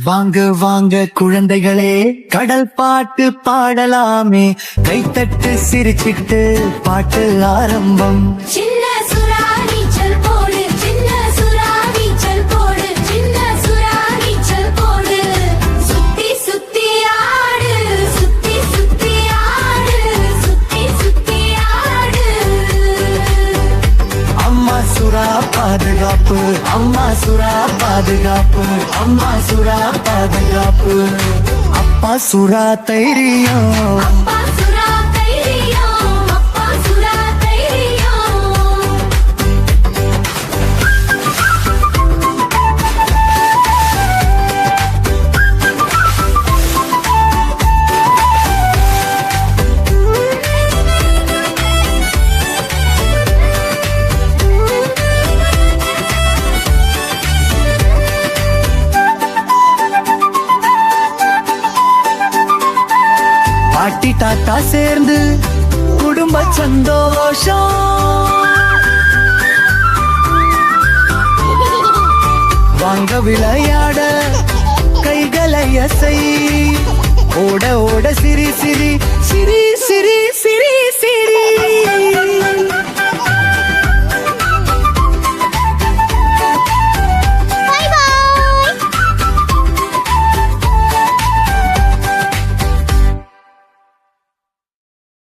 வாங்க வாங்க குழந்தைகளே, கடல் பாட்டு பாடலாமே. கைத்தட்டு சிரிச்சிட்டு பாட்டு ஆரம்பம். சின்ன சுறா நீச்சல் போடு, சின்ன சுறா நீச்சல் போடு, சின்ன சுறா நீச்சல் போடு. சுத்தி சுத்தி ஆடு, சுத்தி சுத்தி ஆடு, சுத்தி சுத்தி ஆடு. அம்மா சுறா பாதுகாப்பு, அம்மா சுறா பாதுகாப்பு, அம்மா சுறா பாதுகாப்பு. அப்பா சுறா தைரியம், அப்பா சுறா தைரியம், அப்பா சுறா தைரியம். பாட்டி தாத்தா சேர்ந்து குடும்ப சந்தோஷம். வாங்க விளையாட கைகளை அசை. ஓட ஓட சிரி சிரி சிரி சிரி